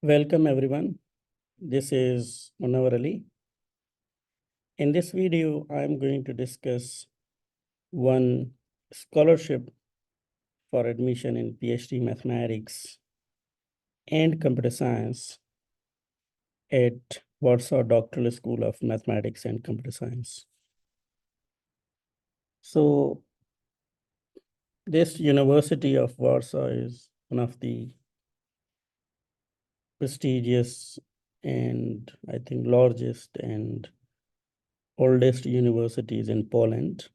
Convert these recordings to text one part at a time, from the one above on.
Welcome everyone. This is Munawar Ali. In this video, I'm going to discuss one scholarship for admission in PhD mathematics and computer science at Warsaw Doctoral School of Mathematics and Computer Science. So this University of Warsaw is one of the prestigious and I think largest and oldest universities in Poland.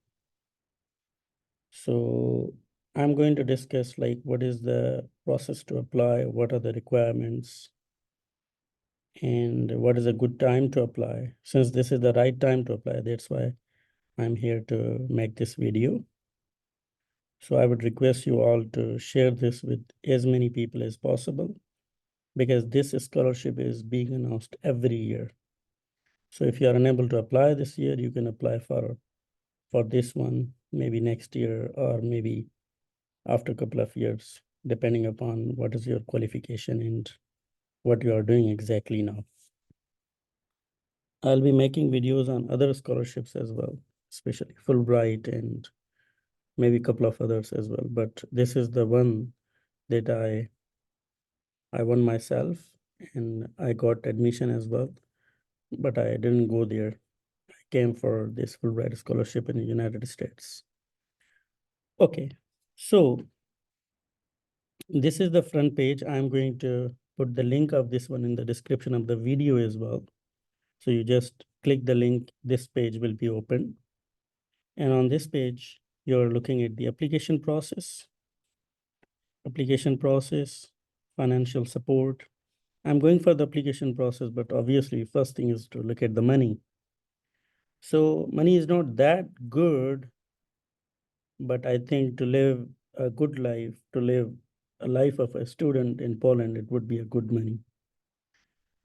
So I'm going to discuss like what is the process to apply, what are the requirements, and what is a good time to apply. Since this is the right time to apply, that's why I'm here to make this video. So I would request you all to share this with as many people as possible because this scholarship is being announced every year. So if you are unable to apply this year, you can apply for this one, maybe next year or maybe after a couple of years, depending upon what is your qualification and what you are doing exactly now. I'll be making videos on other scholarships as well, especially Fulbright and maybe a couple of others as well. But this is the one that I won myself and I got admission as well, but I didn't go there. I came for this Fulbright scholarship in the United States. Okay, so this is the front page. I'm going to put the link of this one in the description of the video as well. So you just click the link, this page will be open. And on this page, you're looking at the application process, financial support. I'm going for the application process, but obviously first thing is to look at the money. So money is not that good, but I think to live a good life, to live a life of a student in Poland, it would be a good money.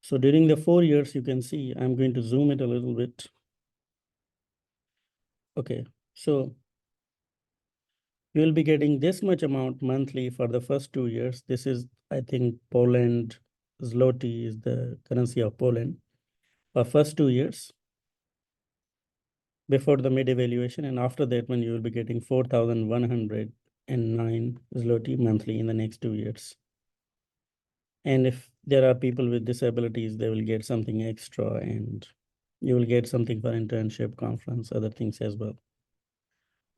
So during the 4 years, you can see, I'm going to zoom it a little bit. Okay, so you will be getting this much amount monthly for the first 2 years. This is, I think, Poland zloty is the currency of Poland for first 2 years before the mid evaluation. And after that, when you will be getting 4,109 zloty monthly in the next 2 years. And if there are people with disabilities, they will get something extra and you will get something for internship, conference, other things as well.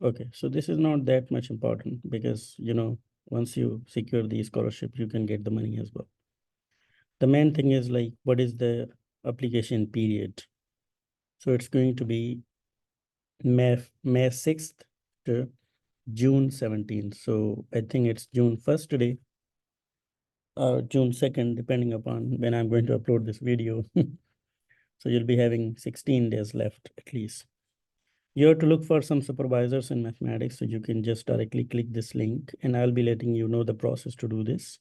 Okay, so this is not that much important because, once you secure the scholarship, you can get the money as well. The main thing is like, what is the application period? So it's going to be May 6th to June 17th. So I think it's June 1st today or June 2nd, depending upon when I'm going to upload this video. So you'll be having 16 days left at least. You have to look for some supervisors in mathematics, so you can just directly click this link and I'll be letting you know the process to do this.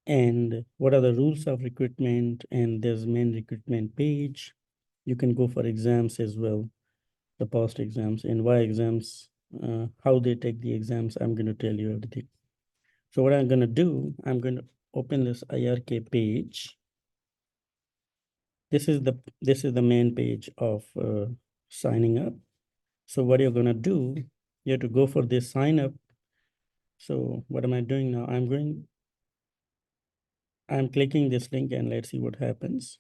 And what are the rules of recruitment, and there's main recruitment page. You can go for exams as well, the past exams and why exams, how they take the exams. I'm going to tell you everything. So what I'm going to do, I'm going to open this IRK page. This is the main page of signing up. So what you're going to do, you have to go for this sign up. So what am I doing now? I'm clicking this link and let's see what happens.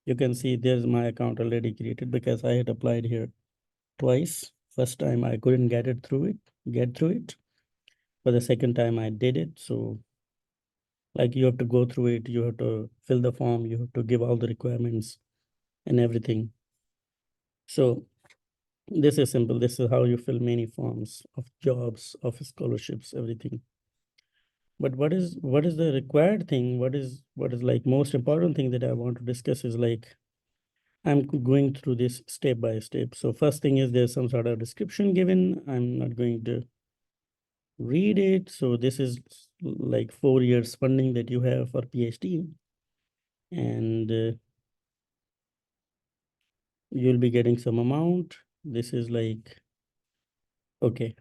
You can see there's my account already created because I had applied here twice. First time I couldn't get through it. For the second time I did it. So like you have to go through it, you have to fill the form, you have to give all the requirements and everything. So this is simple. This is how you fill many forms of jobs, of scholarships, everything. But what is the required thing? What is like most important thing that I want to discuss is like I'm going through this step by step. So first thing is there's some sort of description given. I'm not going to read it. So this is like 4 years funding that you have for PhD, and you'll be getting some amount. This is like, okay.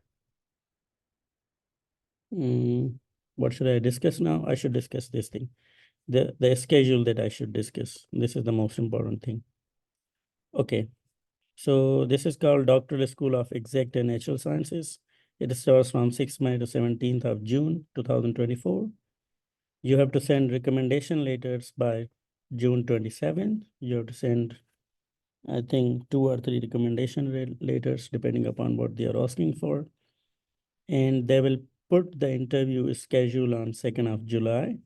What should I discuss now? I should discuss this thing. the schedule that I should discuss. This is the most important thing. Okay, so this is called Doctoral School of Exact and Natural Sciences. It starts from 6th May to 17th of June 2024. You have to send recommendation letters by June 27th. You have to send, I think, 2 or 3 recommendation letters depending upon what they are asking for. And they will put the interview schedule on 2nd of July.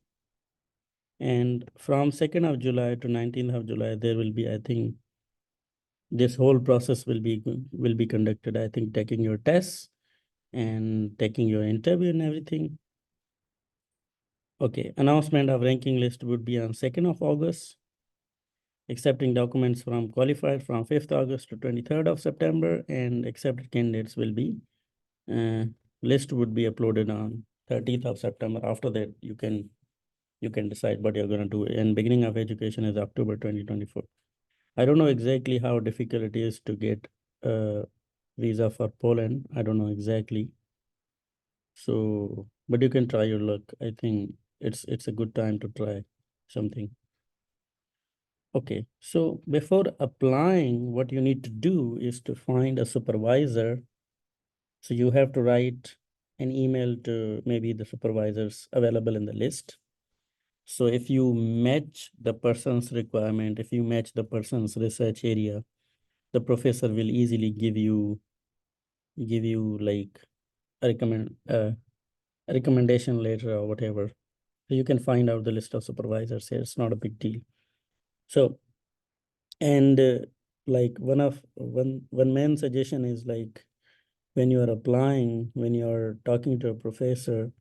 And from 2nd of July to 19th of July, there will be, I think, this whole process will be conducted. I think taking your tests and taking your interview and everything. Okay, announcement of ranking list would be on 2nd of August. Accepting documents from qualified from 5th August to 23rd of September, and accepted candidates will be uh, list would be uploaded on 30th of September. After that, you can decide what you're going to do. And beginning of education is October 2024. I don't know exactly how difficult it is to get a visa for Poland. I don't know exactly. So, but you can try your luck. I think it's a good time to try something. Okay, so before applying, what you need to do is to find a supervisor. So you have to write an email to maybe the supervisors available in the list. So if you match the person's requirement, if you match the person's research area, the professor will easily give you like a recommendation letter or whatever. So you can find out the list of supervisors here. It's not a big deal. So and like one main suggestion is like when you are applying, when you are talking to a professor,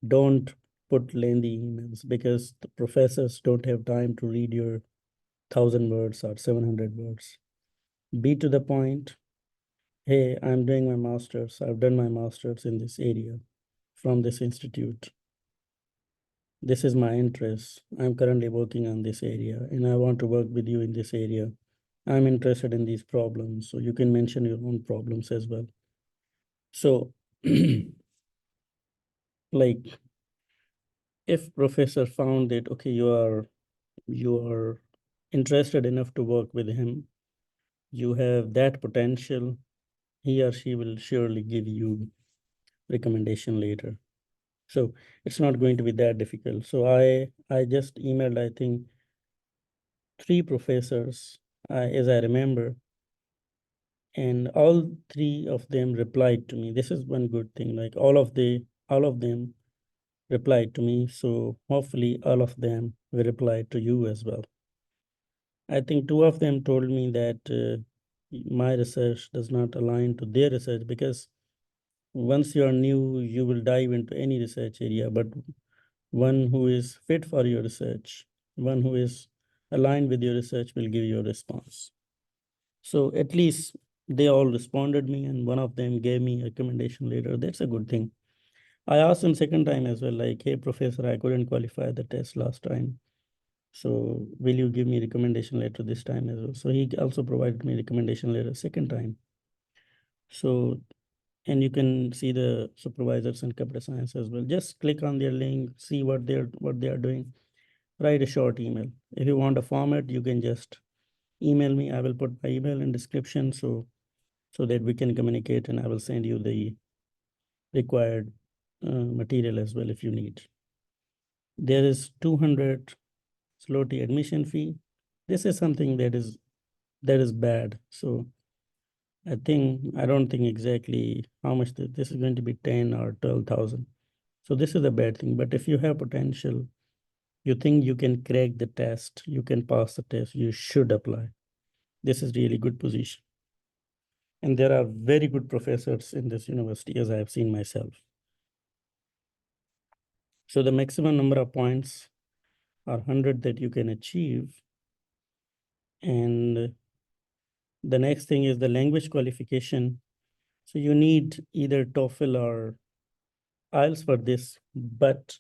don't put lengthy emails because the professors don't have time to read your 1,000 words or 700 words. Be to the point. Hey, I'm doing my master's. I've done my master's in this area from this institute. This is my interest. I'm currently working on this area and I want to work with you in this area. I'm interested in these problems. So you can mention your own problems as well. So, like, if professor found that okay, you are interested enough to work with him, you have that potential, he or she will surely give you recommendation later. So it's not going to be that difficult. So I just emailed, I think, 3 professors, as I remember, and all 3 of them replied to me. This is one good thing. Like all of them replied to me. So hopefully all of them will reply to you as well. I think 2 of them told me that my research does not align to their research because once you are new, you will dive into any research area, but one who is fit for your research, one who is aligned with your research will give you a response. So at least they all responded me and one of them gave me a recommendation later. That's a good thing. I asked him second time as well, like, hey, professor, I couldn't qualify the test last time. So will you give me recommendation letter this time as well? So he also provided me recommendation letter second time. So, and you can see the supervisors in computer science as well. Just click on their link, see what they are doing. Write a short email. If you want a format, you can just email me. I will put my email in description so that we can communicate and I will send you the required material as well if you need. There is 200 zloty admission fee. This is something that is bad. So I don't think exactly how much this is going to be 10 or 12,000. So this is a bad thing. But if you have potential, you think you can crack the test, you can pass the test, you should apply. This is really good position. And there are very good professors in this university, as I have seen myself. So the maximum number of points are 100 that you can achieve. And the next thing is the language qualification. So you need either TOEFL or IELTS for this, but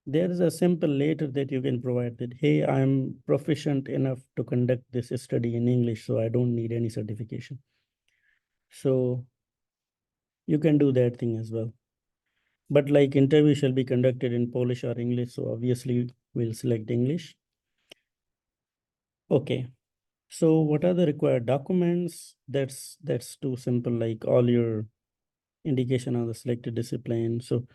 there is a simple letter that you can provide that, hey, I'm proficient enough to conduct this study in English, so I don't need any certification. So you can do that thing as well. But like interview shall be conducted in Polish or English, so obviously We'll select English. Okay. So what are the required documents? That's too simple, like all your indication on the selected discipline. So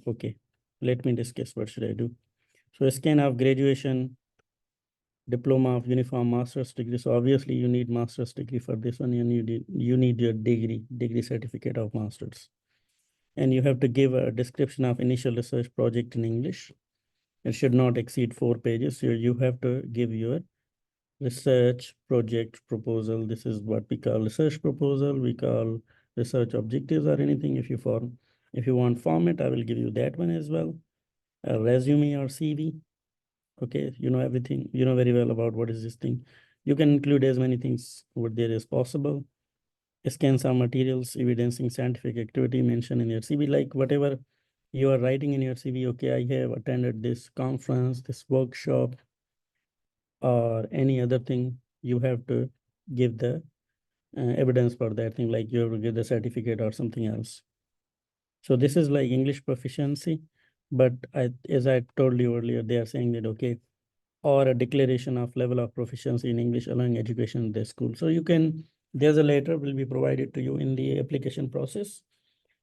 okay, let me discuss what should I do. So a scan of graduation, diploma of uniform master's degree. So obviously you need master's degree for this one, and you need your degree certificate of master's. And you have to give a description of initial research project in English. It should not exceed 4 pages. So you have to give your research project proposal. This is what we call research proposal. We call research objectives or anything. If you want format, I will give you that one as well. A resume or CV. Okay, you know everything. You know very well about what is this thing. You can include as many things over there as possible. Scan some materials evidencing scientific activity mentioned in your CV, like whatever you are writing in your CV. Okay, I have attended this conference, this workshop, or any other thing. You have to give the evidence for that thing, like you have to give the certificate or something else. So this is like English proficiency, but as I told you earlier, they are saying that okay, or a declaration of level of proficiency in English allowing education in the school. So you can, there's a letter will be provided to you in the application process.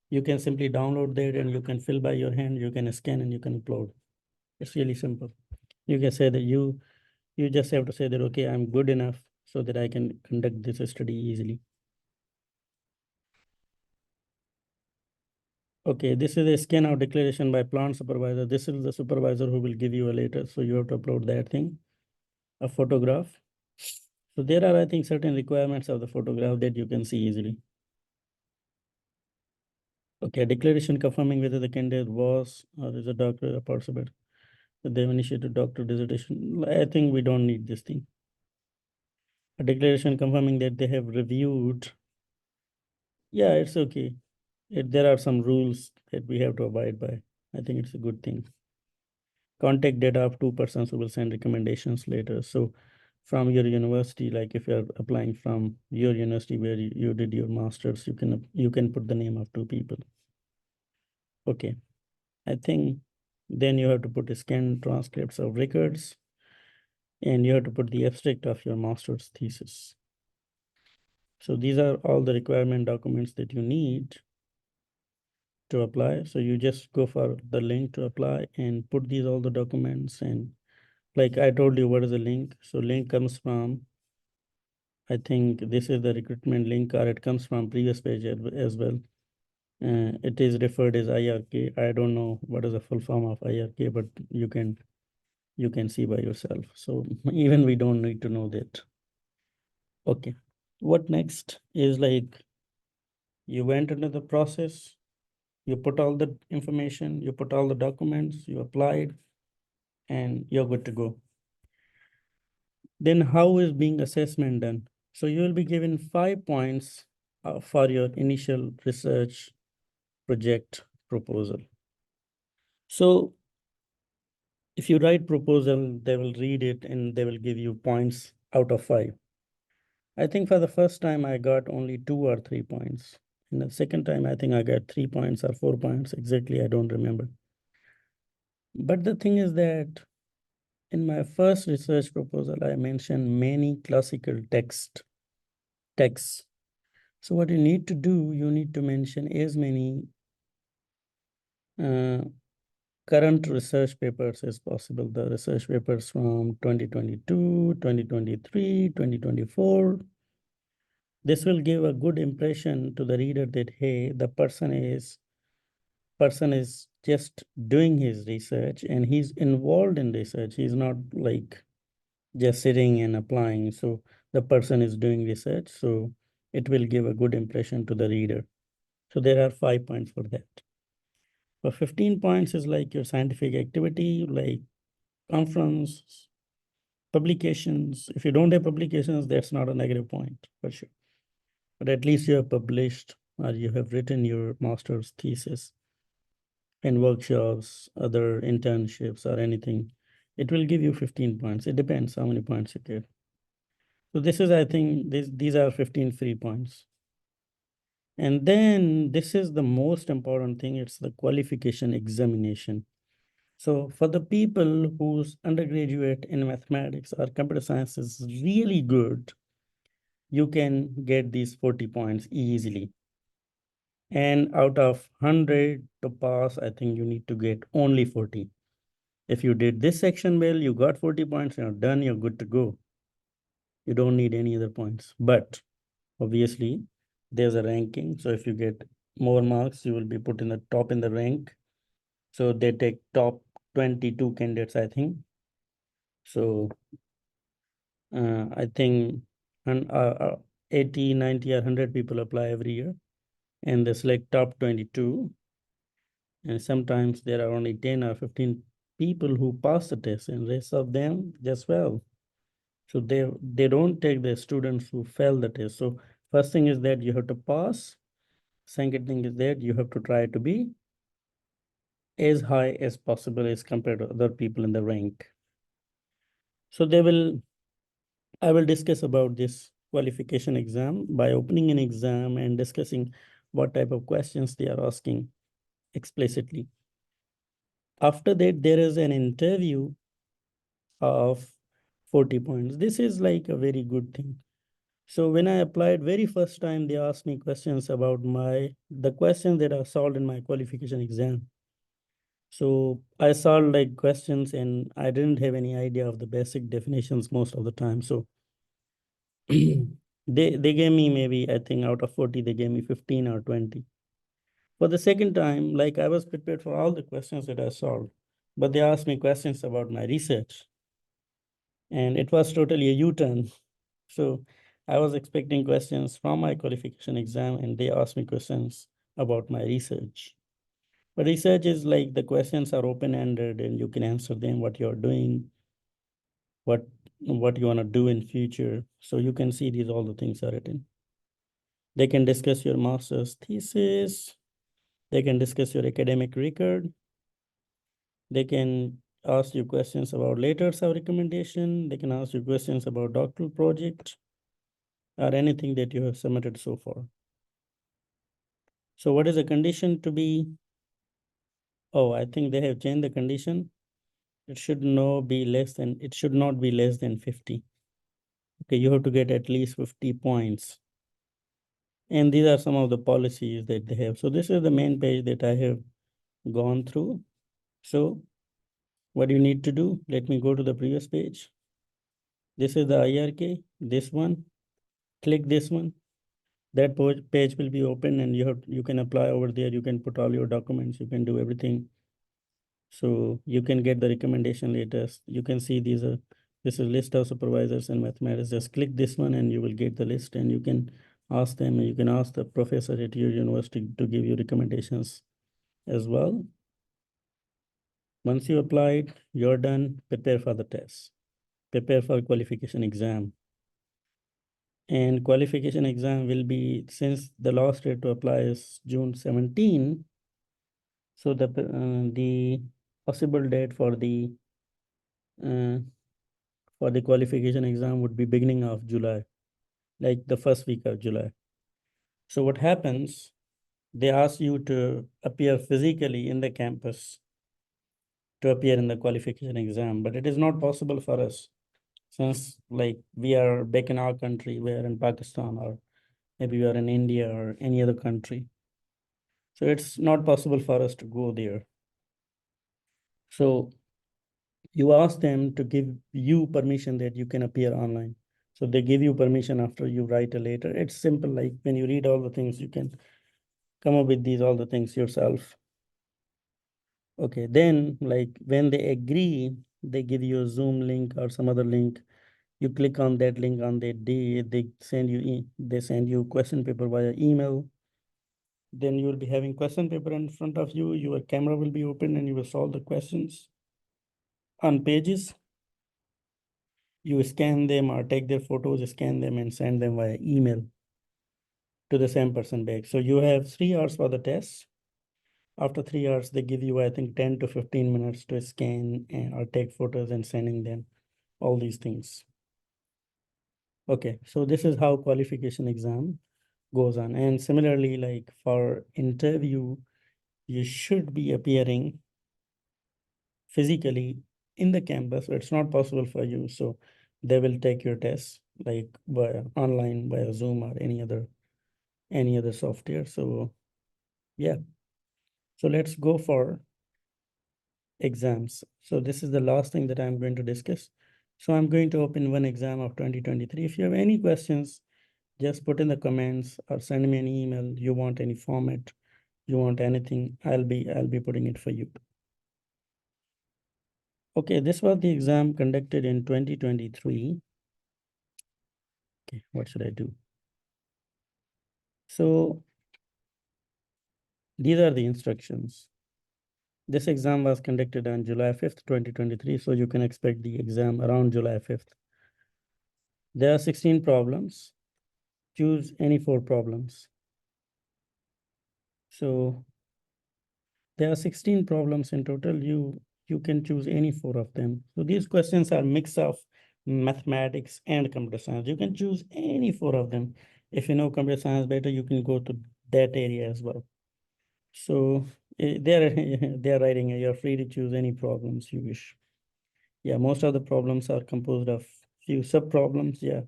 You can simply download that and you can fill by your hand, you can scan and you can upload. It's really simple. You can say that you just have to say that okay, I'm good enough so that I can conduct this study easily. Okay, this is a scan out declaration by plant supervisor. This is the supervisor who will give you a letter. So you have to upload that thing, a photograph. So there are, I think, certain requirements of the photograph that you can see easily. Okay, declaration confirming whether the candidate was or is a doctor or participant. That they've initiated doctor dissertation. I think we don't need this thing. A declaration confirming that they have reviewed. Yeah, it's okay. There are some rules that we have to abide by. I think it's a good thing. Contact data of 2 persons who will send recommendations later. So from your university, like if you're applying from your university where you did your master's, you can put the name of 2 people. Okay. I think then you have to put scanned transcripts of records, and you have to put the abstract of your master's thesis. So these are all the requirement documents that you need to apply. So you just go for the link to apply and put these all the documents. And like I told you, what is the link? So link comes from, I think this is the recruitment link, or it comes from previous page as well. It is referred as IRK. I don't know what is the full form of IRK, but you can see by yourself. So even we don't need to know that. Okay. What next is like you went into the process, you put all the information, you put all the documents, you applied, and you're good to go. Then how is being assessment done? So you will be given 5 points for your initial research project proposal. So if you write proposal, they will read it and they will give you points out of 5. I think for the first time I got only 2 or 3 points. And the second time I think I got 3 points or 4 points. Exactly, I don't remember. But the thing is that in my first research proposal, I mentioned many classical texts. So what you need to do, you need to mention as many uh, current research papers as possible. The research papers from 2022, 2023, 2024. This will give a good impression to the reader that hey, the person is just doing his research and he's involved in research. He's not like just sitting and applying. So the person is doing research. So it will give a good impression to the reader. So there are 5 points for that. For 15 points is like your scientific activity, like conference, publications. If you don't have publications, that's not a negative point for sure. But at least you have published or you have written your master's thesis in workshops, other internships, or anything. It will give you 15 points. It depends how many points you get. So this is, I think, these are 15 free points. And then this is the most important thing. It's the qualification examination. So for the people whose undergraduate in mathematics or computer science is really good, you can get these 40 points easily. And out of 100 to pass, I think you need to get only 40. If you did this section well, you got 40 points, you're done, you're good to go. You don't need any other points. But obviously, there's a ranking. So if you get more marks, you will be put in the top in the rank. So they take top 22 candidates, I think. So I think and 80, 90, or 100 people apply every year, and they select top 22. And sometimes there are only 10 or 15 people who pass the test, and rest of them just well. So they don't take the students who fail the test. So first thing is that you have to pass. Second thing is that you have to try to be as high as possible as compared to other people in the rank. So I will discuss about this qualification exam by opening an exam and discussing what type of questions they are asking explicitly. After that, there is an interview of 40 points. This is like a very good thing. So when I applied very first time, they asked me questions about the questions that are solved in my qualification exam. So I solved like questions and I didn't have any idea of the basic definitions most of the time. So they gave me maybe, I think out of 40, they gave me 15 or 20. For the second time, like I was prepared for all the questions that I solved, but they asked me questions about my research. And it was totally a U-turn. So I was expecting questions from my qualification exam, and they asked me questions about my research. But research is like the questions are open-ended and you can answer them what you're doing, what what you want to do in future. So you can see these all the things are written. They can discuss your master's thesis, they can discuss your academic record, they can ask you questions about letters of recommendation, they can ask you questions about doctoral project or anything that you have submitted so far. So what is the condition to be? Oh, I think they have changed the condition. It should not be less than 50. Okay, you have to get at least 50 points. And these are some of the policies that they have. So this is the main page that I have gone through. So what you need to do, let me go to the previous page. This is the IRK, this one, click this one. That page will be open and you can apply over there. You can put all your documents, you can do everything. So you can get the recommendation letters. You can see this is a list of supervisors in mathematics. Just click this one and you will get the list and you can ask them, you can ask the professor at your university to give you recommendations as well. Once you applied, you're done, prepare for the test. Prepare for qualification exam. And qualification exam will be, since the last date to apply is June 17, so the possible date uh, for the qualification exam would be beginning of July, like the first week of July. So what happens, they ask you to appear physically in the campus to appear in the qualification exam, but it is not possible for us since like we are back in our country, we are in Pakistan or maybe we are in India or any other country. So it's not possible for us to go there. So you ask them to give you permission that you can appear online. So they give you permission after you write a letter. It's simple, like when you read all the things, you can come up with all the things yourself. Okay, then like when they agree, they give you a Zoom link or some other link. You click on that link on that day, they send you question paper via email. Then you will be having question paper in front of you. Your camera will be open and you will solve the questions on pages. You scan them or take their photos, scan them and send them via email to the same person back. So you have 3 hours for the test. After 3 hours, they give you, I think, 10 to 15 minutes to scan or take photos and sending them all these things. Okay, so this is how qualification exam goes on. And similarly, like for interview, you should be appearing physically in the campus, so it's not possible for you. So they will take your tests like via online, via Zoom or any other software. So yeah, so let's go for exams. So this is the last thing that I'm going to discuss. So I'm going to open one exam of 2023. If you have any questions, just put in the comments or send me an email. You want any format, you want anything, I'll be putting it for you. Okay, this was the exam conducted in 2023. Okay, what should I do? So these are the instructions. This exam was conducted on July 5th, 2023. So you can expect the exam around July 5th. There are 16 problems. Choose any 4 problems. So there are 16 problems in total. You can choose any 4 of them. So these questions are mix of mathematics and computer science. You can choose any 4 of them. If you know computer science better, you can go to that area as well. So they're they're writing, you're free to choose any problems you wish. Yeah, most of the problems are composed of few sub problems. Yeah.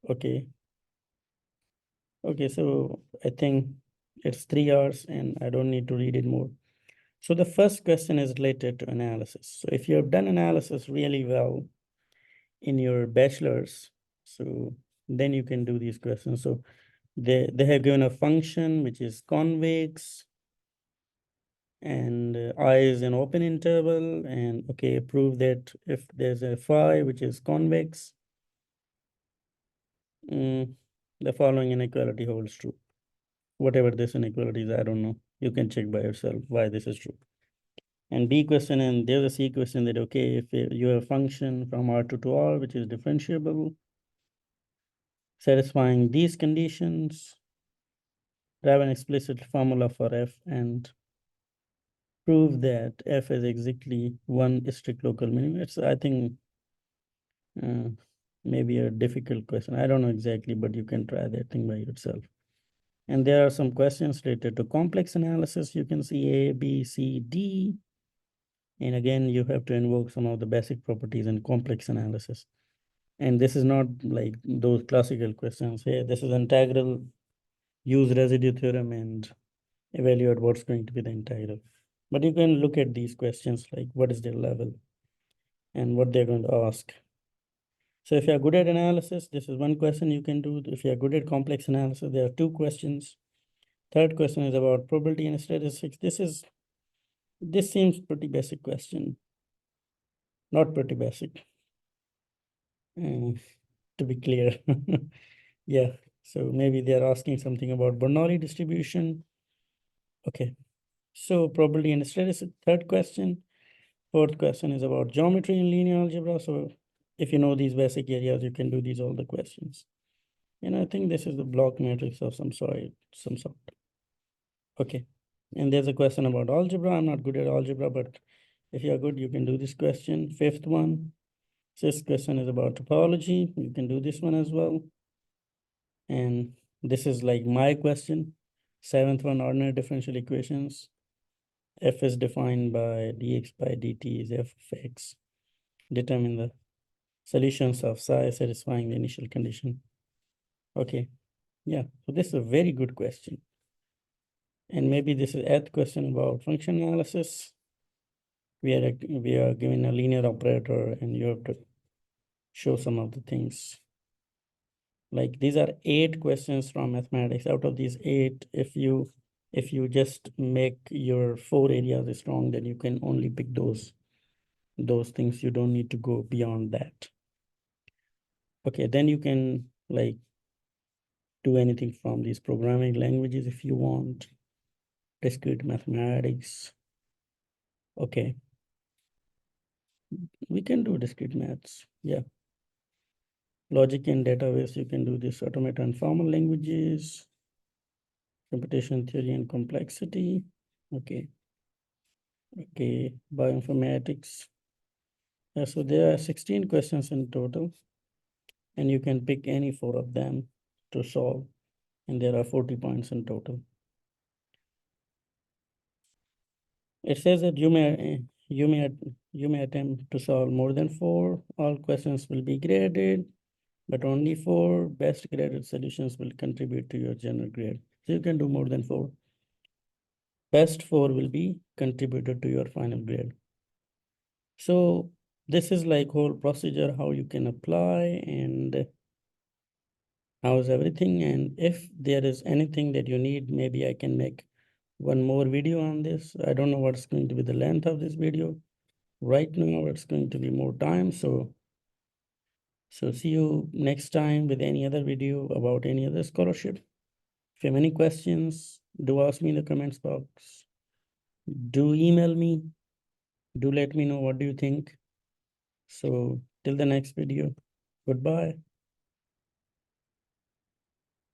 Okay. Okay, so I think it's 3 hours and I don't need to read it more. So the first question is related to analysis. So if you have done analysis really well in your bachelor's, so then you can do these questions. So they have given a function which is convex, and I is an open interval, and okay, prove that if there's a phi which is convex, the following inequality holds true. Whatever this inequality is, I don't know. You can check by yourself why this is true. And B question, and there's a C question that, okay, if you have a function from R2 to R, which is differentiable, satisfying these conditions, have an explicit formula for F, and prove that F is exactly one strict local minimum. It's, I think, uh, maybe a difficult question. I don't know exactly, but you can try that thing by yourself. And there are some questions related to complex analysis. You can see A, B, C, D. And again, you have to invoke some of the basic properties in complex analysis. And this is not like those classical questions. Hey, this is integral, use residue theorem and evaluate what's going to be the integral. But you can look at these questions like what is their level and what they're going to ask. So if you're good at analysis, this is one question you can do. If you're good at complex analysis, there are 2 questions. Third question is about probability and statistics. This seems pretty basic question. Not pretty basic, to be clear. Yeah, so maybe they're asking something about Bernoulli distribution. Okay, so probability and statistics, third question. Fourth question is about geometry in linear algebra. So if you know these basic areas, you can do these all the questions. And I think this is the block matrix of some sort. Okay, and there's a question about algebra. I'm not good at algebra, but if you're good, you can do this question. Fifth one. Sixth question is about topology. You can do this one as well. And this is like my question. Seventh one, ordinary differential equations. F is defined by dx by dt is f of x. Determine the solutions of psi satisfying the initial condition. Okay, yeah, so this is a very good question. And maybe this is eighth question about function analysis. We are given a linear operator and you have to show some of the things. Like these are 8 questions from mathematics. Out of these 8, if you just make your 4 areas strong, then you can only pick those things. You don't need to go beyond that. Okay, then you can like do anything from these programming languages if you want. Discrete mathematics. Okay, we can do discrete maths. Yeah. Logic and database, you can do this automata and formal languages, computation theory and complexity. Okay. Okay, bioinformatics. Yeah, so there are 16 questions in total, and you can pick any 4 of them to solve, and there are 40 points in total. It says that You may you may attempt to solve more than four. All questions will be graded, but only four best graded solutions will contribute to your general grade. So you can do more than four. Best four will be contributed to your final grade. So this is like whole procedure how you can apply and how's everything. And if there is anything that you need, maybe I can make one more video on this. I don't know what's going to be the length of this video. Right now, it's going to be more time. So see you next time with any other video about any other scholarship. If you have any questions, do ask me in the comments box. Do email me. Do let me know what do you think. So till the next video, goodbye.